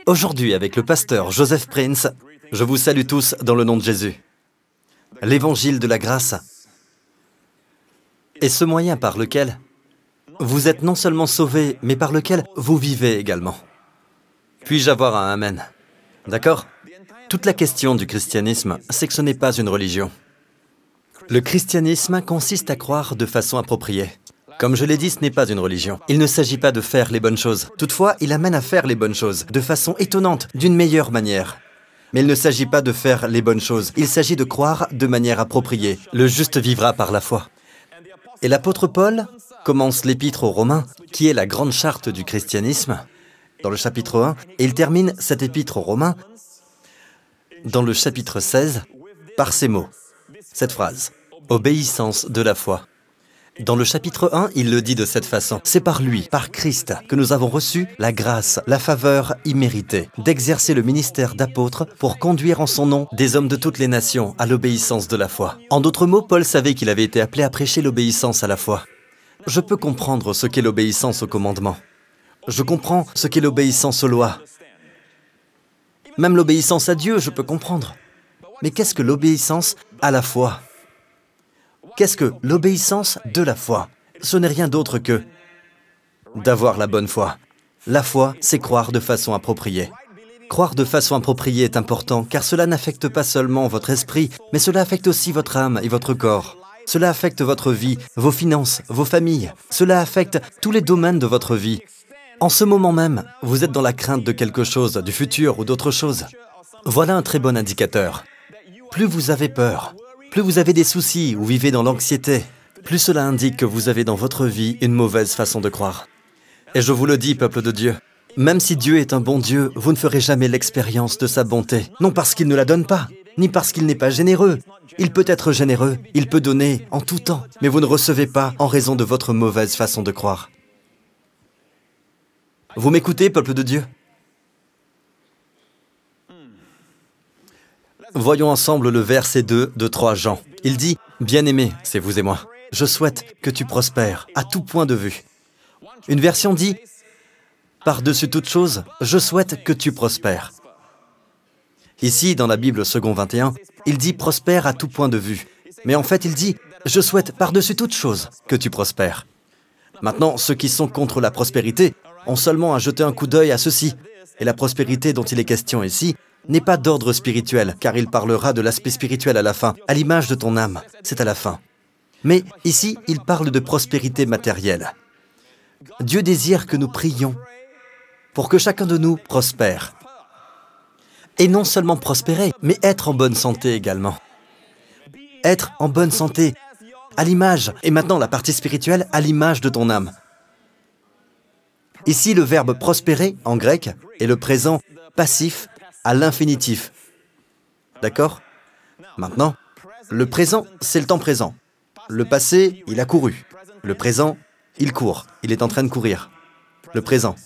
Aujourd'hui, avec le pasteur Joseph Prince, je vous salue tous dans le nom de Jésus. L'évangile de la grâce est ce moyen par lequel vous êtes non seulement sauvés, mais par lequel vous vivez également. Puis-je avoir un amen? D'accord? Toute la question du christianisme, c'est que ce n'est pas une religion. Le christianisme consiste à croire de façon appropriée. Comme je l'ai dit, ce n'est pas une religion. Il ne s'agit pas de faire les bonnes choses. Toutefois, il amène à faire les bonnes choses, de façon étonnante, d'une meilleure manière. Mais il ne s'agit pas de faire les bonnes choses. Il s'agit de croire de manière appropriée. Le juste vivra par la foi. Et l'apôtre Paul commence l'épître aux Romains, qui est la grande charte du christianisme, dans le chapitre 1, et il termine cette épître aux Romains dans le chapitre 16 par ces mots, cette phrase, « Obéissance de la foi ». Dans le chapitre 1, il le dit de cette façon. C'est par lui, par Christ, que nous avons reçu la grâce, la faveur imméritée, d'exercer le ministère d'apôtre pour conduire en son nom des hommes de toutes les nations à l'obéissance de la foi. En d'autres mots, Paul savait qu'il avait été appelé à prêcher l'obéissance à la foi. Je peux comprendre ce qu'est l'obéissance au commandement. Je comprends ce qu'est l'obéissance aux lois. Même l'obéissance à Dieu, je peux comprendre. Mais qu'est-ce que l'obéissance à la foi ? Qu'est-ce que l'obéissance de la foi? Ce n'est rien d'autre que d'avoir la bonne foi. La foi, c'est croire de façon appropriée. Croire de façon appropriée est important, car cela n'affecte pas seulement votre esprit, mais cela affecte aussi votre âme et votre corps. Cela affecte votre vie, vos finances, vos familles. Cela affecte tous les domaines de votre vie. En ce moment même, vous êtes dans la crainte de quelque chose, du futur ou d'autre chose. Voilà un très bon indicateur. Plus vous avez peur, plus vous avez des soucis ou vivez dans l'anxiété, plus cela indique que vous avez dans votre vie une mauvaise façon de croire. Et je vous le dis, peuple de Dieu, même si Dieu est un bon Dieu, vous ne ferez jamais l'expérience de sa bonté. Non parce qu'il ne la donne pas, ni parce qu'il n'est pas généreux. Il peut être généreux, il peut donner en tout temps, mais vous ne recevez pas en raison de votre mauvaise façon de croire. Vous m'écoutez, peuple de Dieu? Voyons ensemble le verset 2 de 3 Jean. Il dit, « Bien-aimé, c'est vous et moi, je souhaite que tu prospères à tout point de vue. » Une version dit, « Par-dessus toute chose, je souhaite que tu prospères. » Ici, dans la Bible second 21, il dit « prospère à tout point de vue ». Mais en fait, il dit « Je souhaite par-dessus toute chose que tu prospères. » Maintenant, ceux qui sont contre la prospérité ont seulement à jeter un coup d'œil à ceci. Et la prospérité dont il est question ici n'est pas d'ordre spirituel, car il parlera de l'aspect spirituel à la fin, à l'image de ton âme, c'est à la fin. Mais ici, il parle de prospérité matérielle. Dieu désire que nous prions pour que chacun de nous prospère. Et non seulement prospérer, mais être en bonne santé également. Être en bonne santé, à l'image, et maintenant la partie spirituelle, à l'image de ton âme. Ici, le verbe prospérer, en grec, est le présent passif à l'infinitif. D'accord? Maintenant, le présent, c'est le temps présent. Le passé, il a couru. Le présent, il court. Il est en train de courir. Le présent.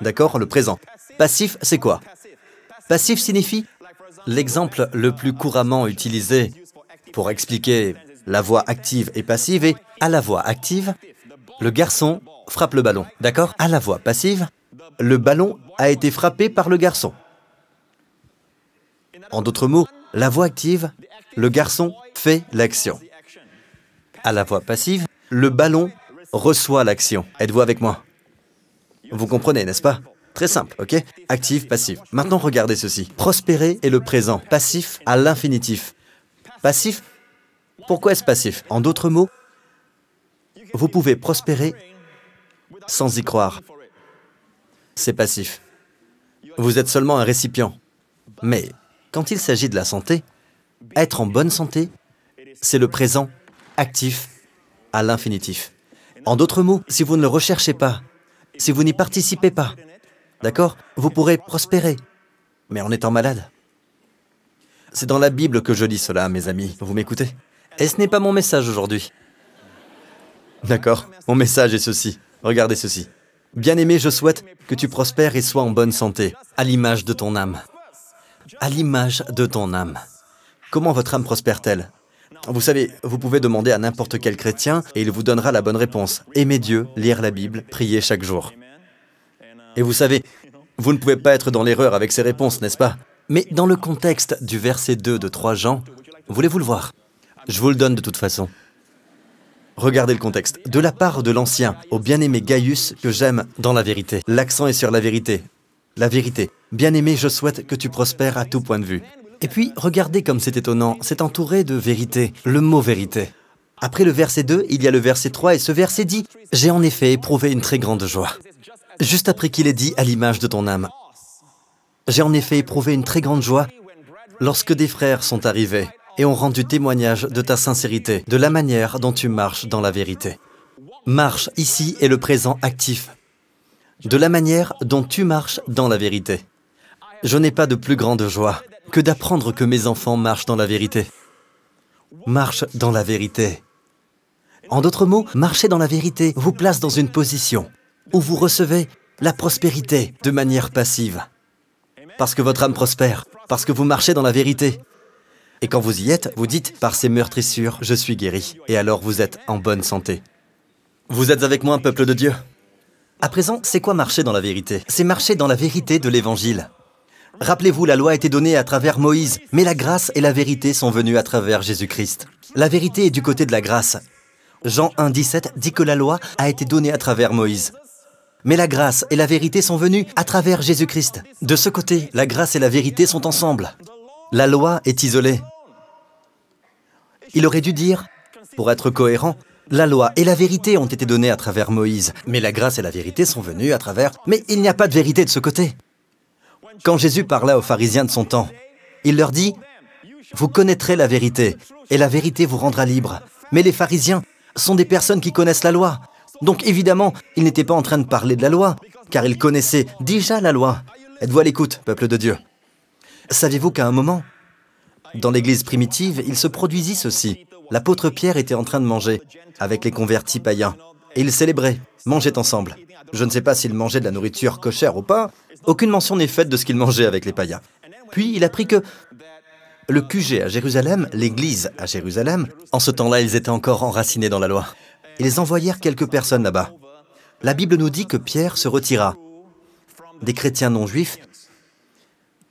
D'accord? Le présent. Passif, c'est quoi? Passif signifie l'exemple le plus couramment utilisé pour expliquer la voix active et passive est à la voix active, le garçon frappe le ballon. D'accord? À la voix passive, le ballon a été frappé par le garçon. En d'autres mots, la voix active, le garçon fait l'action. À la voix passive, le ballon reçoit l'action. Êtes-vous avec moi? Vous comprenez, n'est-ce pas? Très simple, ok? Active, passif. Maintenant, regardez ceci. Prospérer est le présent, passif à l'infinitif. Passif? Pourquoi est-ce passif? En d'autres mots, vous pouvez prospérer sans y croire. C'est passif. Vous êtes seulement un récipient. Mais quand il s'agit de la santé, être en bonne santé, c'est le présent actif à l'infinitif. En d'autres mots, si vous ne le recherchez pas, si vous n'y participez pas, d'accord, vous pourrez prospérer, mais en étant malade. C'est dans la Bible que je lis cela, mes amis. Vous m'écoutez? Et ce n'est pas mon message aujourd'hui. D'accord, mon message est ceci. Regardez ceci. Bien-aimé, je souhaite que tu prospères et sois en bonne santé, à l'image de ton âme. À l'image de ton âme. Comment votre âme prospère-t-elle? Vous savez, vous pouvez demander à n'importe quel chrétien et il vous donnera la bonne réponse. Aimer Dieu, lire la Bible, prier chaque jour. Et vous savez, Vous ne pouvez pas être dans l'erreur avec ces réponses, n'est-ce pas? Mais dans le contexte du verset 2 de 3 Jean, voulez-vous le voir? Je vous le donne de toute façon. Regardez le contexte. De la part de l'ancien, au bien-aimé Gaius, que j'aime dans la vérité. L'accent est sur la vérité. La vérité. Bien-aimé, je souhaite que tu prospères à tout point de vue. Et puis, regardez comme c'est étonnant, c'est entouré de vérité, le mot vérité. Après le verset 2, il y a le verset 3, et ce verset dit « J'ai en effet éprouvé une très grande joie ». Juste après qu'il ait dit « à l'image de ton âme ». J'ai en effet éprouvé une très grande joie lorsque des frères sont arrivés et ont rendu témoignage de ta sincérité, de la manière dont tu marches dans la vérité. Marche ici est le présent actif. De la manière dont tu marches dans la vérité. Je n'ai pas de plus grande joie que d'apprendre que mes enfants marchent dans la vérité. Marche dans la vérité. En d'autres mots, marcher dans la vérité vous place dans une position où vous recevez la prospérité de manière passive. Parce que votre âme prospère, parce que vous marchez dans la vérité. Et quand vous y êtes, vous dites, par ces meurtrissures, je suis guéri. Et alors vous êtes en bonne santé. Vous êtes avec moi, peuple de Dieu? À présent, c'est quoi marcher dans la vérité? C'est marcher dans la vérité de l'Évangile. Rappelez-vous, la loi a été donnée à travers Moïse, mais la grâce et la vérité sont venues à travers Jésus-Christ. La vérité est du côté de la grâce. Jean 1, 17 dit que la loi a été donnée à travers Moïse. Mais la grâce et la vérité sont venues à travers Jésus-Christ. De ce côté, la grâce et la vérité sont ensemble. La loi est isolée. Il aurait dû dire, pour être cohérent, la loi et la vérité ont été données à travers Moïse, mais la grâce et la vérité sont venues à travers... Mais il n'y a pas de vérité de ce côté. Quand Jésus parla aux pharisiens de son temps, il leur dit, « Vous connaîtrez la vérité, et la vérité vous rendra libre. » Mais les pharisiens sont des personnes qui connaissent la loi. Donc évidemment, ils n'étaient pas en train de parler de la loi, car ils connaissaient déjà la loi. Êtes-vous à l'écoute, peuple de Dieu? Saviez-vous qu'à un moment, dans l'église primitive, il se produisit ceci. L'apôtre Pierre était en train de manger avec les convertis païens. Et ils célébraient, mangeaient ensemble. Je ne sais pas s'ils mangeaient de la nourriture cochère ou pas. Aucune mention n'est faite de ce qu'ils mangeaient avec les païens. Puis il apprit que le QG à Jérusalem, l'église à Jérusalem, en ce temps-là, ils étaient encore enracinés dans la loi. Ils envoyèrent quelques personnes là-bas. La Bible nous dit que Pierre se retira des chrétiens non juifs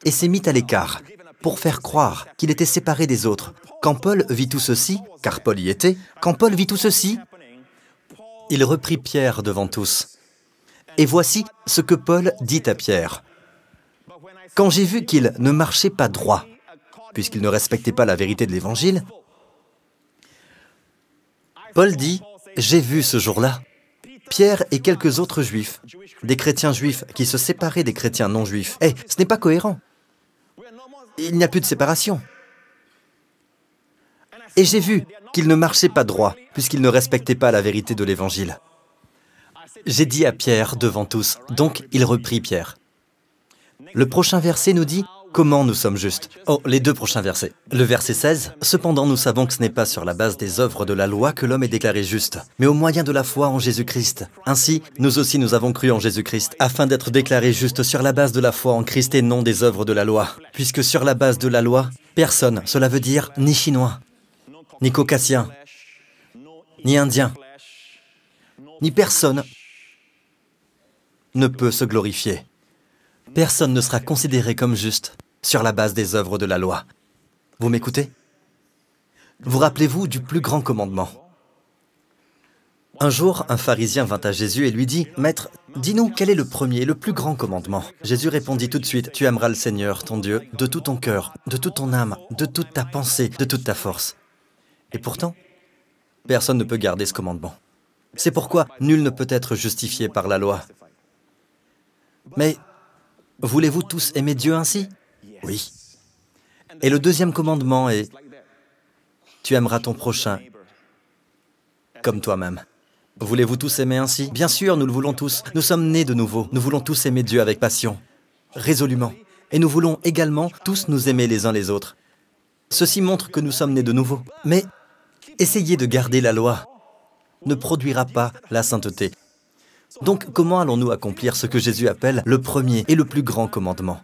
et s'est mis à l'écart pour faire croire qu'il était séparé des autres. Quand Paul vit tout ceci, car Paul y était, quand Paul vit tout ceci, il reprit Pierre devant tous. Et voici ce que Paul dit à Pierre. Quand j'ai vu qu'il ne marchait pas droit, puisqu'il ne respectait pas la vérité de l'Évangile, Paul dit, j'ai vu ce jour-là Pierre et quelques autres juifs, des chrétiens juifs qui se séparaient des chrétiens non juifs. Ce n'est pas cohérent. Il n'y a plus de séparation. Et j'ai vu qu'il ne marchait pas droit, puisqu'il ne respectait pas la vérité de l'Évangile. J'ai dit à Pierre devant tous, donc il reprit Pierre. Le prochain verset nous dit comment nous sommes justes. Oh, les deux prochains versets. Le verset 16, « Cependant nous savons que ce n'est pas sur la base des œuvres de la loi que l'homme est déclaré juste, mais au moyen de la foi en Jésus-Christ. Ainsi, nous aussi nous avons cru en Jésus-Christ, afin d'être déclarés justes sur la base de la foi en Christ et non des œuvres de la loi. Puisque sur la base de la loi, personne, cela veut dire ni chinois, ni caucasien, ni indien, ni personne ne peut se glorifier. Personne ne sera considéré comme juste sur la base des œuvres de la loi. Vous m'écoutez? Vous rappelez-vous du plus grand commandement? Un jour, un pharisien vint à Jésus et lui dit, « Maître, dis-nous quel est le premier, le plus grand commandement ?» Jésus répondit tout de suite, « Tu aimeras le Seigneur, ton Dieu, de tout ton cœur, de toute ton âme, de toute ta pensée, de toute ta force. » Et pourtant, personne ne peut garder ce commandement. C'est pourquoi nul ne peut être justifié par la loi. Mais voulez-vous tous aimer Dieu ainsi? Oui. Et le deuxième commandement est « Tu aimeras ton prochain comme toi-même. » Voulez-vous tous aimer ainsi? Bien sûr, nous le voulons tous. Nous sommes nés de nouveau. Nous voulons tous aimer Dieu avec passion, résolument. Et nous voulons également tous nous aimer les uns les autres. Ceci montre que nous sommes nés de nouveau. Mais essayer de garder la loi ne produira pas la sainteté. Donc, comment allons-nous accomplir ce que Jésus appelle le premier et le plus grand commandement?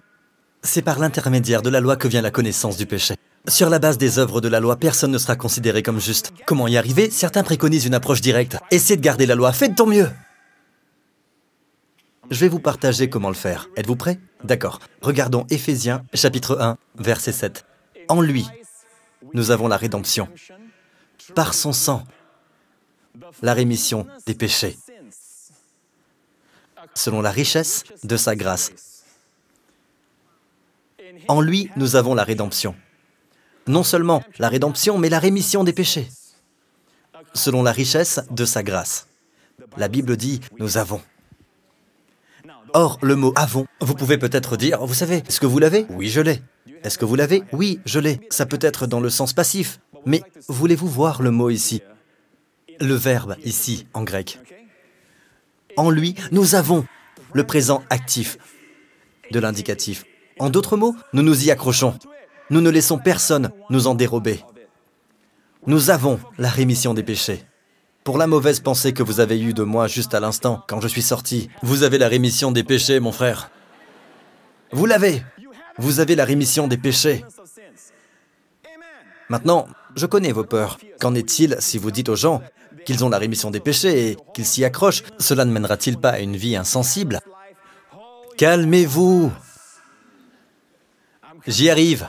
C'est par l'intermédiaire de la loi que vient la connaissance du péché. Sur la base des œuvres de la loi, personne ne sera considéré comme juste. Comment y arriver? Certains préconisent une approche directe. Essaie de garder la loi, fais de ton mieux. Je vais vous partager comment le faire. Êtes-vous prêts? D'accord. Regardons Éphésiens, chapitre 1, verset 7. En lui, nous avons la rédemption. Par son sang, la rémission des péchés. Selon la richesse de sa grâce. En lui, nous avons la rédemption. Non seulement la rédemption, mais la rémission des péchés. Selon la richesse de sa grâce. La Bible dit « nous avons ». Or, le mot « avons », vous pouvez peut-être dire « vous savez, est-ce que vous l'avez » ? Oui, je l'ai. Est-ce que vous l'avez ? Oui, je l'ai. Ça peut être dans le sens passif. Mais voulez-vous voir le mot ici? Le verbe ici, en grec. En lui, nous avons le présent actif de l'indicatif. En d'autres mots, nous nous y accrochons. Nous ne laissons personne nous en dérober. Nous avons la rémission des péchés. Pour la mauvaise pensée que vous avez eue de moi juste à l'instant, quand je suis sorti, vous avez la rémission des péchés, mon frère. Vous l'avez. Vous avez la rémission des péchés. Maintenant, je connais vos peurs. Qu'en est-il si vous dites aux gens qu'ils ont la rémission des péchés et qu'ils s'y accrochent? Cela ne mènera-t-il pas à une vie insensible? Calmez-vous. J'y arrive.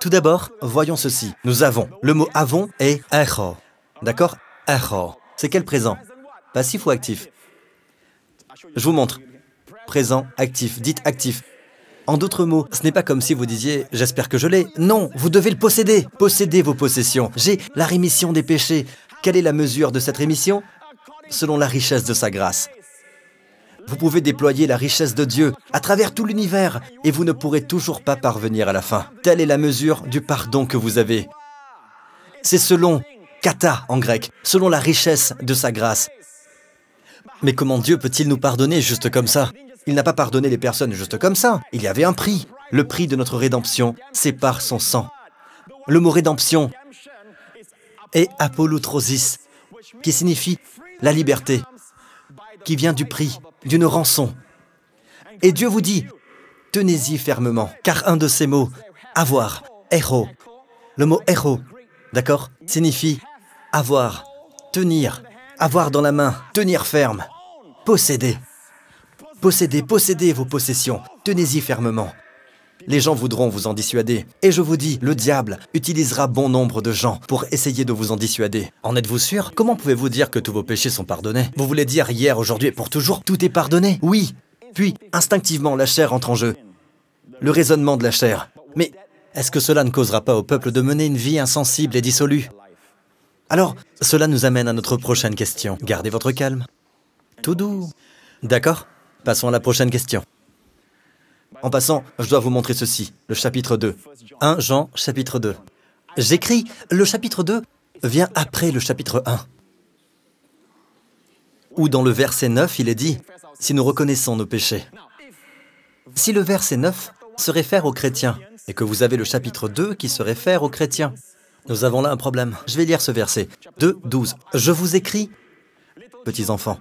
Tout d'abord, voyons ceci. Nous avons. Le mot « avons » est « echo ». D'accord? « Echo ». C'est quel présent? Passif ou actif? Je vous montre. Présent, actif. Dites actif. En d'autres mots, ce n'est pas comme si vous disiez « j'espère que je l'ai ». Non, vous devez le posséder. Possédez vos possessions. J'ai la rémission des péchés. Quelle est la mesure de cette rémission? Selon la richesse de sa grâce. Vous pouvez déployer la richesse de Dieu à travers tout l'univers et vous ne pourrez toujours pas parvenir à la fin. Telle est la mesure du pardon que vous avez. C'est selon kata en grec, selon la richesse de sa grâce. Mais comment Dieu peut-il nous pardonner juste comme ça? Il n'a pas pardonné les personnes juste comme ça. Il y avait un prix. Le prix de notre rédemption, c'est par son sang. Le mot rédemption est apolutrosis, qui signifie la liberté, qui vient du prix, d'une rançon. Et Dieu vous dit, tenez-y fermement, car un de ces mots, avoir, héros, le mot héros, d'accord, signifie avoir, tenir, avoir dans la main, tenir ferme, posséder. Possédez, possédez vos possessions, tenez-y fermement. Les gens voudront vous en dissuader. Et je vous dis, le diable utilisera bon nombre de gens pour essayer de vous en dissuader. En êtes-vous sûr? Comment pouvez-vous dire que tous vos péchés sont pardonnés? Vous voulez dire hier, aujourd'hui et pour toujours, tout est pardonné? Oui. Puis, instinctivement, la chair entre en jeu. Le raisonnement de la chair. Mais est-ce que cela ne causera pas au peuple de mener une vie insensible et dissolue? Alors, cela nous amène à notre prochaine question. Gardez votre calme. Tout doux. D'accord? Passons à la prochaine question. En passant, je dois vous montrer ceci, le chapitre 2. 1 Jean, chapitre 2. J'écris, le chapitre 2 vient après le chapitre 1. Où dans le verset 9, il est dit, si nous reconnaissons nos péchés. Si le verset 9 se réfère aux chrétiens, et que vous avez le chapitre 2 qui se réfère aux chrétiens, nous avons là un problème. Je vais lire ce verset. 2, 12. Je vous écris, petits enfants,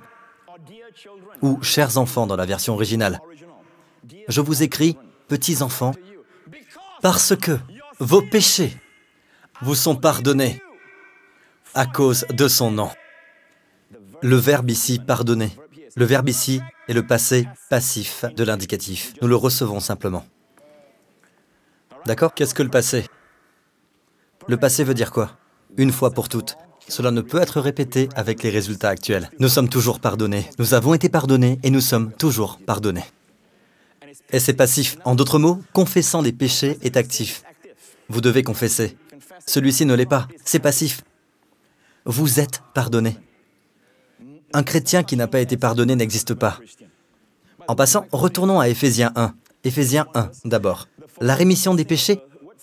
ou chers enfants dans la version originale. Je vous écris, petits enfants, parce que vos péchés vous sont pardonnés à cause de son nom. Le verbe ici, pardonner, le verbe ici est le passé passif de l'indicatif. Nous le recevons simplement. D'accord? Qu'est-ce que le passé? Le passé veut dire quoi? Une fois pour toutes. Cela ne peut être répété avec les résultats actuels. Nous sommes toujours pardonnés. Nous avons été pardonnés et nous sommes toujours pardonnés. Et c'est passif. En d'autres mots, confessant les péchés est actif. Vous devez confesser. Celui-ci ne l'est pas. C'est passif. Vous êtes pardonné. Un chrétien qui n'a pas été pardonné n'existe pas. En passant, retournons à Éphésiens 1. Éphésiens 1, d'abord. La rémission des péchés,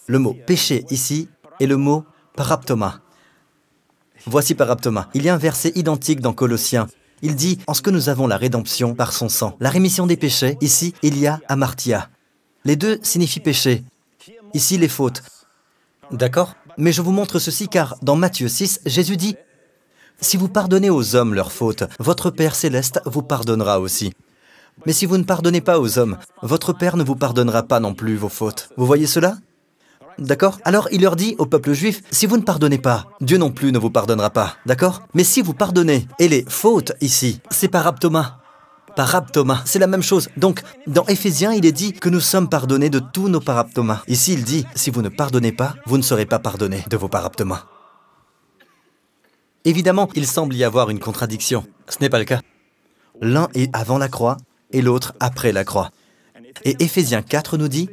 le mot « péché » ici est le mot « paraptoma ». Voici paraptoma. Il y a un verset identique dans Colossiens. Il dit, en ce que nous avons la rédemption par son sang. La rémission des péchés, ici, il y a amartia. Les deux signifient péché. Ici, les fautes. D'accord? Mais je vous montre ceci car, dans Matthieu 6, Jésus dit, « Si vous pardonnez aux hommes leurs fautes, votre Père céleste vous pardonnera aussi. Mais si vous ne pardonnez pas aux hommes, votre Père ne vous pardonnera pas non plus vos fautes. » Vous voyez cela? D'accord? Alors il leur dit au peuple juif, si vous ne pardonnez pas, Dieu non plus ne vous pardonnera pas. D'accord? Mais si vous pardonnez, et les fautes ici, c'est paraptoma. Paraptoma, c'est la même chose. Donc, dans Éphésiens, il est dit que nous sommes pardonnés de tous nos paraptomas. Ici, il dit, si vous ne pardonnez pas, vous ne serez pas pardonnés de vos paraptomas. Évidemment, il semble y avoir une contradiction. Ce n'est pas le cas. L'un est avant la croix et l'autre après la croix. Et Éphésiens 4 nous dit,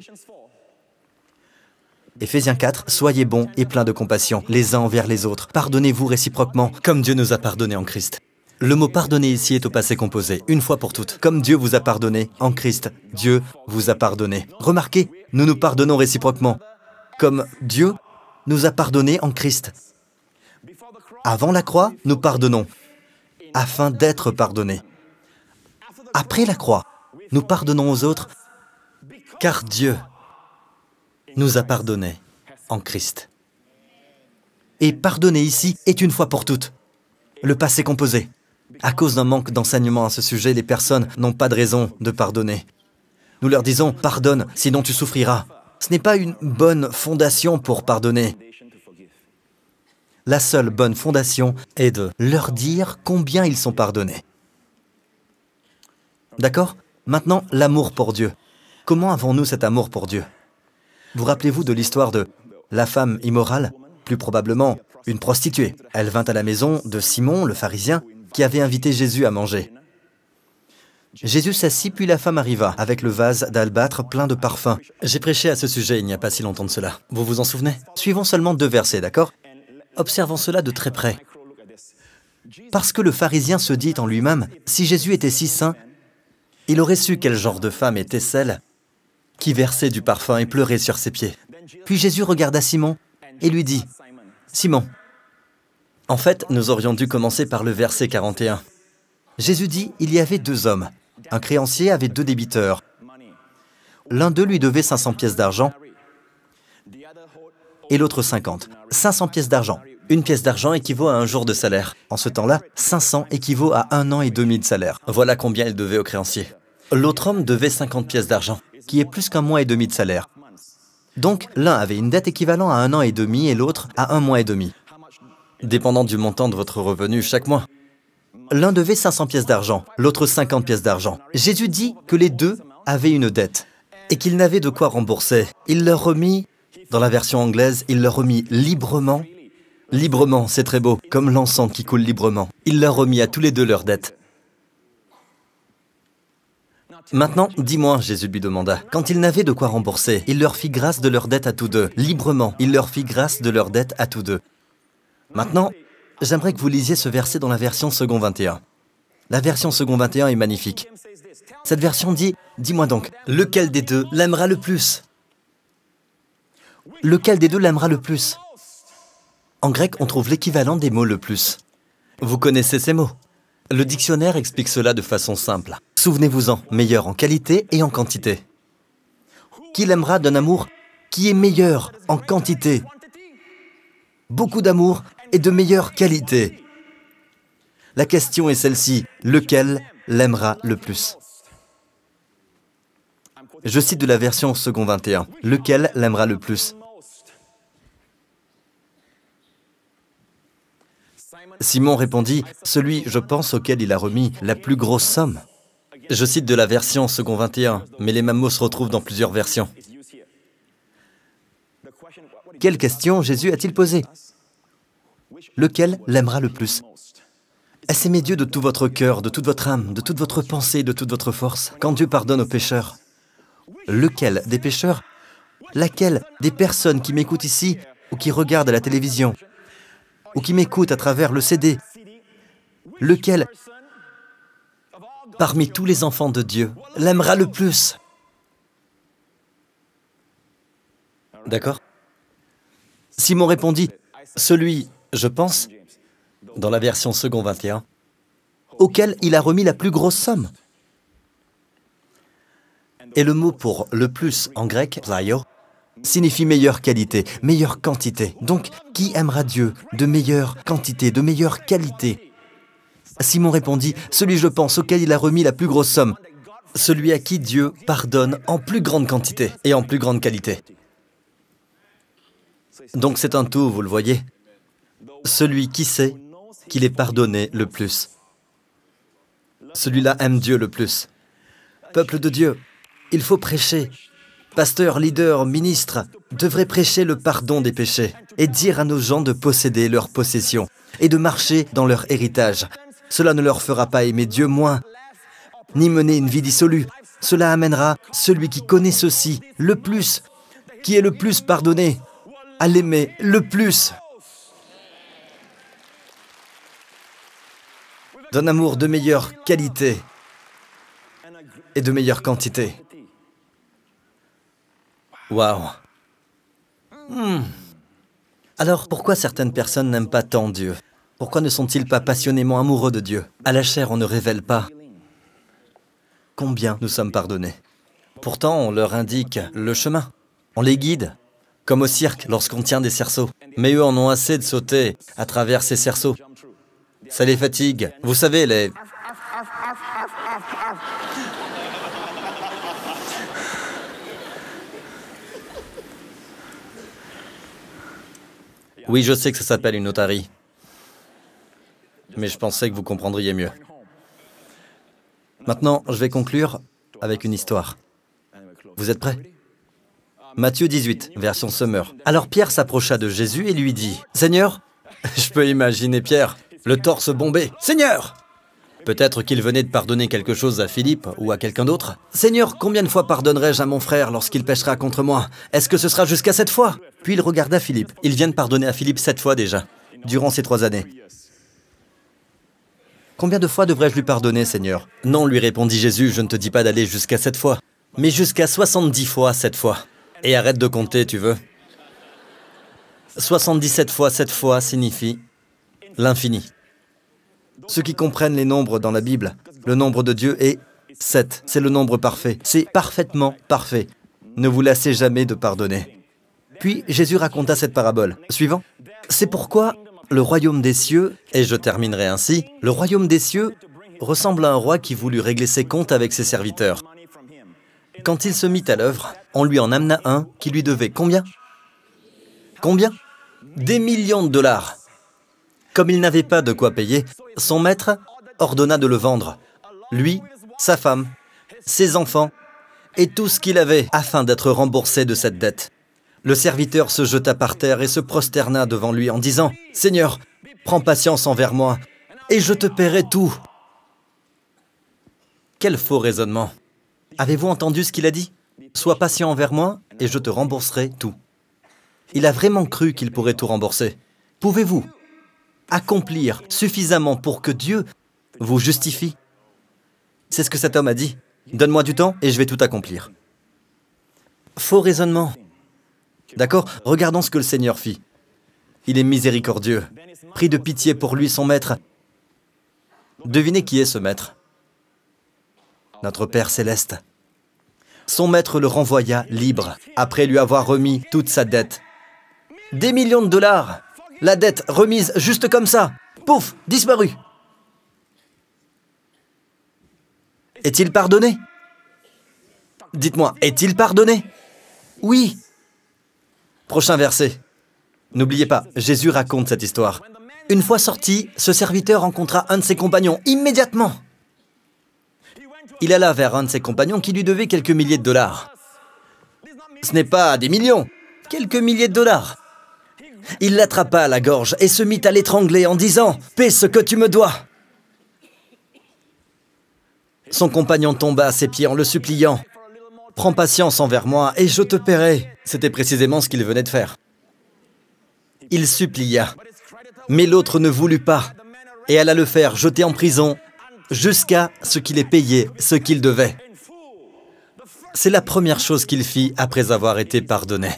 Éphésiens 4, soyez bons et pleins de compassion, les uns envers les autres. Pardonnez-vous réciproquement, comme Dieu nous a pardonnés en Christ. Le mot pardonner ici est au passé composé, une fois pour toutes. Comme Dieu vous a pardonné en Christ, Dieu vous a pardonné. Remarquez, nous nous pardonnons réciproquement. Comme Dieu nous a pardonné en Christ. Avant la croix, nous pardonnons, afin d'être pardonnés. Après la croix, nous pardonnons aux autres, car Dieu nous a pardonnés en Christ. Et pardonner ici est une fois pour toutes. Le passé composé. À cause d'un manque d'enseignement à ce sujet, les personnes n'ont pas de raison de pardonner. Nous leur disons « pardonne, sinon tu souffriras ». Ce n'est pas une bonne fondation pour pardonner. La seule bonne fondation est de leur dire combien ils sont pardonnés. D'accord? Maintenant, l'amour pour Dieu. Comment avons-nous cet amour pour Dieu? Vous rappelez-vous de l'histoire de la femme immorale, plus probablement une prostituée. Elle vint à la maison de Simon, le pharisien, qui avait invité Jésus à manger. Jésus s'assit, puis la femme arriva, avec le vase d'albâtre plein de parfums. J'ai prêché à ce sujet il n'y a pas si longtemps de cela. Vous vous en souvenez? Suivons seulement 2 versets, d'accord? Observons cela de très près. Parce que le pharisien se dit en lui-même, si Jésus était si saint, il aurait su quel genre de femme était celle qui versait du parfum et pleurait sur ses pieds. Puis Jésus regarda Simon et lui dit, « Simon, en fait, nous aurions dû commencer par le verset 41. Jésus dit, il y avait 2 hommes. Un créancier avait 2 débiteurs. L'un d'eux lui devait 500 pièces d'argent et l'autre 50. 500 pièces d'argent. Une pièce d'argent équivaut à un jour de salaire. En ce temps-là, 500 équivaut à 1 an et demi de salaire. Voilà combien il devait au créancier. L'autre homme devait 50 pièces d'argent, qui est plus qu'un mois et demi de salaire. Donc, l'un avait une dette équivalente à 1 an et demi et l'autre à 1 mois et demi. Dépendant du montant de votre revenu chaque mois. L'un devait 500 pièces d'argent, l'autre 50 pièces d'argent. Jésus dit que les 2 avaient une dette et qu'ils n'avaient de quoi rembourser. Il leur remit, dans la version anglaise, il leur remit librement. Librement, c'est très beau, comme l'encens qui coule librement. Il leur remit à tous les 2 leurs dettes. Maintenant, dis-moi, Jésus lui demanda, quand ils n'avaient de quoi rembourser, il leur fit grâce de leurs dettes à tous 2. Librement, il leur fit grâce de leurs dettes à tous 2. Maintenant, j'aimerais que vous lisiez ce verset dans la version second 21. La version second 21 est magnifique. Cette version dit, dis-moi donc, lequel des 2 l'aimera le plus? Lequel des 2 l'aimera le plus? En grec, on trouve l'équivalent des mots « le plus ». Vous connaissez ces mots. Le dictionnaire explique cela de façon simple. Souvenez-vous-en, meilleur en qualité et en quantité. Qui l'aimera d'un amour qui est meilleur en quantité? Beaucoup d'amour et de meilleure qualité. La question est celle-ci, lequel l'aimera le plus? Je cite de la version second 21. Lequel l'aimera le plus? Simon répondit, celui, je pense, auquel il a remis la plus grosse somme. Je cite de la version second 21, mais les mêmes mots se retrouvent dans plusieurs versions. Quelle question Jésus a-t-il posée? Lequel l'aimera le plus? Est-ce aimer Dieu de tout votre cœur, de toute votre âme, de toute votre pensée, de toute votre force, quand Dieu pardonne aux pécheurs? Lequel des pécheurs? Laquelle des personnes qui m'écoutent ici ou qui regardent à la télévision ou qui m'écoutent à travers le CD? Lequel, parmi tous les enfants de Dieu, l'aimera le plus? D'accord? Simon répondit, celui, je pense, dans la version second 21, auquel il a remis la plus grosse somme. Et le mot pour le plus en grec, plaio, signifie meilleure qualité, meilleure quantité. Donc, qui aimera Dieu de meilleure quantité, de meilleure qualité? Simon répondit, celui, je pense, auquel il a remis la plus grosse somme, celui à qui Dieu pardonne en plus grande quantité et en plus grande qualité. Donc c'est un tout, vous le voyez. Celui qui sait qu'il est pardonné le plus. Celui-là aime Dieu le plus. Peuple de Dieu, il faut prêcher. Pasteurs, leaders, ministres devraient prêcher le pardon des péchés et dire à nos gens de posséder leurs possessions et de marcher dans leur héritage. Cela ne leur fera pas aimer Dieu moins, ni mener une vie dissolue. Cela amènera celui qui connaît ceci le plus, qui est le plus pardonné, à l'aimer le plus. D'un amour de meilleure qualité et de meilleure quantité. Waouh. Alors, pourquoi certaines personnes n'aiment pas tant Dieu? Pourquoi ne sont-ils pas passionnément amoureux de Dieu? À la chair, on ne révèle pas combien nous sommes pardonnés. Pourtant, on leur indique le chemin. On les guide, comme au cirque lorsqu'on tient des cerceaux. Mais eux en ont assez de sauter à travers ces cerceaux. Ça les fatigue. Vous savez, les... Oui, je sais que ça s'appelle une otarie. Mais je pensais que vous comprendriez mieux. Maintenant, je vais conclure avec une histoire. Vous êtes prêts? Matthieu 18, version Summer. Alors Pierre s'approcha de Jésus et lui dit, « Seigneur !» Je peux imaginer Pierre, le torse bombé. « Seigneur !» Peut-être qu'il venait de pardonner quelque chose à Philippe ou à quelqu'un d'autre. « Seigneur, combien de fois pardonnerai-je à mon frère lorsqu'il péchera contre moi? Est-ce que ce sera jusqu'à 7 fois ?» Puis il regarda Philippe. Il vient de pardonner à Philippe 7 fois déjà, durant ces 3 années. « Combien de fois devrais-je lui pardonner, Seigneur ?» Non, lui répondit Jésus, je ne te dis pas d'aller jusqu'à 7 fois, mais jusqu'à 70 fois 7 fois. Et arrête de compter, tu veux. 77 fois 7 fois signifie l'infini. Ceux qui comprennent les nombres dans la Bible, le nombre de Dieu est 7. C'est le nombre parfait. C'est parfaitement parfait. Ne vous lassez jamais de pardonner. Puis Jésus raconta cette parabole. Suivant. C'est pourquoi le royaume des cieux, et je terminerai ainsi, le royaume des cieux ressemble à un roi qui voulut régler ses comptes avec ses serviteurs. Quand il se mit à l'œuvre, on lui en amena un qui lui devait combien? Combien? Des millions de dollars. Comme il n'avait pas de quoi payer, son maître ordonna de le vendre. Lui, sa femme, ses enfants et tout ce qu'il avait afin d'être remboursé de cette dette. Le serviteur se jeta par terre et se prosterna devant lui en disant « Seigneur, prends patience envers moi et je te paierai tout. » Quel faux raisonnement! Avez-vous entendu ce qu'il a dit? « Sois patient envers moi et je te rembourserai tout. » Il a vraiment cru qu'il pourrait tout rembourser. Pouvez-vous accomplir suffisamment pour que Dieu vous justifie? C'est ce que cet homme a dit. Donne-moi du temps et je vais tout accomplir. Faux raisonnement. D'accord? Regardons ce que le Seigneur fit. Il est miséricordieux. Pris de pitié pour lui, son maître. Devinez qui est ce maître? Notre Père Céleste. Son maître le renvoya libre, après lui avoir remis toute sa dette. Des millions de dollars. La dette remise juste comme ça. Pouf, disparu. Est-il pardonné? Dites-moi, est-il pardonné? Oui. Prochain verset. N'oubliez pas, Jésus raconte cette histoire. Une fois sorti, ce serviteur rencontra un de ses compagnons immédiatement. Il alla vers un de ses compagnons qui lui devait quelques milliers de dollars. Ce n'est pas des millions, quelques milliers de dollars. Il l'attrapa à la gorge et se mit à l'étrangler en disant « Paie ce que tu me dois !» Son compagnon tomba à ses pieds en le suppliant « Prends patience envers moi et je te paierai. » C'était précisément ce qu'il venait de faire. Il supplia, mais l'autre ne voulut pas et alla le faire jeter en prison jusqu'à ce qu'il ait payé ce qu'il devait. C'est la première chose qu'il fit après avoir été pardonné.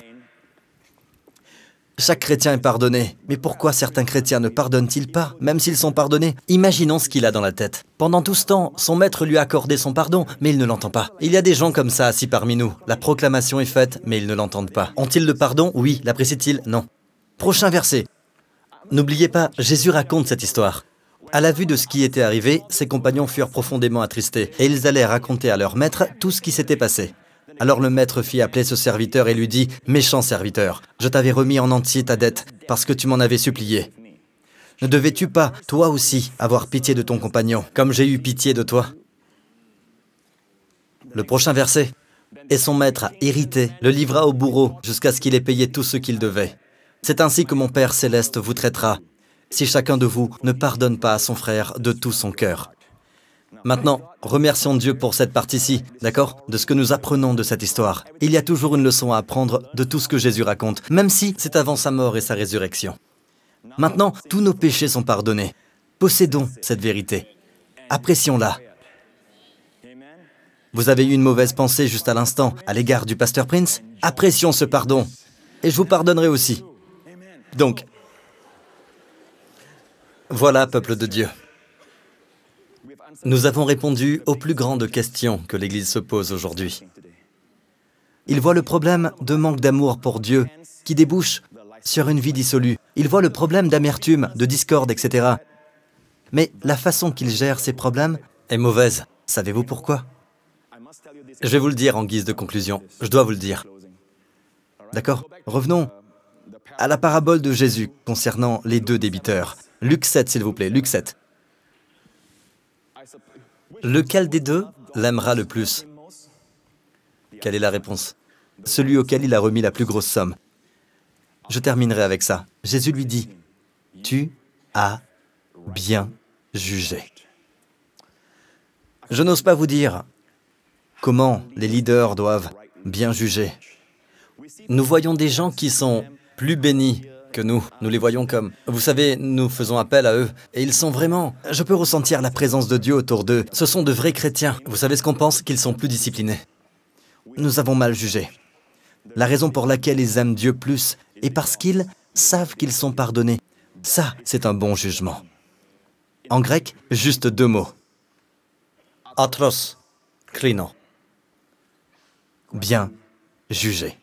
Chaque chrétien est pardonné, mais pourquoi certains chrétiens ne pardonnent-ils pas, même s'ils sont pardonnés? Imaginons ce qu'il a dans la tête. Pendant tout ce temps, son maître lui a accordé son pardon, mais il ne l'entend pas. Il y a des gens comme ça assis parmi nous. La proclamation est faite, mais ils ne l'entendent pas. Ont-ils le pardon? Oui. L'apprécient-ils? Non. Prochain verset. N'oubliez pas, Jésus raconte cette histoire. À la vue de ce qui était arrivé, ses compagnons furent profondément attristés, et ils allaient raconter à leur maître tout ce qui s'était passé. Alors le maître fit appeler ce serviteur et lui dit « Méchant serviteur, je t'avais remis en entier ta dette, parce que tu m'en avais supplié. Ne devais-tu pas, toi aussi, avoir pitié de ton compagnon, comme j'ai eu pitié de toi? Le prochain verset. Et son maître, irrité, le livra au bourreau jusqu'à ce qu'il ait payé tout ce qu'il devait. C'est ainsi que mon Père céleste vous traitera, si chacun de vous ne pardonne pas à son frère de tout son cœur. Maintenant, remercions Dieu pour cette partie-ci, d'accord? De ce que nous apprenons de cette histoire. Il y a toujours une leçon à apprendre de tout ce que Jésus raconte, même si c'est avant sa mort et sa résurrection. Maintenant, tous nos péchés sont pardonnés. Possédons cette vérité. Apprécions-la. Vous avez eu une mauvaise pensée juste à l'instant à l'égard du pasteur Prince? Apprécions ce pardon. Et je vous pardonnerai aussi. Donc, voilà, peuple de Dieu. Nous avons répondu aux plus grandes questions que l'Église se pose aujourd'hui. Il voit le problème de manque d'amour pour Dieu qui débouche sur une vie dissolue. Il voit le problème d'amertume, de discorde, etc. Mais la façon qu'il gère ces problèmes est mauvaise. Savez-vous pourquoi? Je vais vous le dire en guise de conclusion. Je dois vous le dire. D'accord? Revenons à la parabole de Jésus concernant les deux débiteurs. Luc 7, s'il vous plaît, Luc 7. Lequel des deux l'aimera le plus? Quelle est la réponse? Celui auquel il a remis la plus grosse somme. Je terminerai avec ça. Jésus lui dit, « Tu as bien jugé. » Je n'ose pas vous dire comment les leaders doivent bien juger. Nous voyons des gens qui sont plus bénis que nous. Nous les voyons comme, vous savez, nous faisons appel à eux. Et ils sont vraiment, je peux ressentir la présence de Dieu autour d'eux. Ce sont de vrais chrétiens. Vous savez ce qu'on pense? Qu'ils sont plus disciplinés. Nous avons mal jugé. La raison pour laquelle ils aiment Dieu plus est parce qu'ils savent qu'ils sont pardonnés. Ça, c'est un bon jugement. En grec, juste deux mots. Atros, krino. Bien jugé.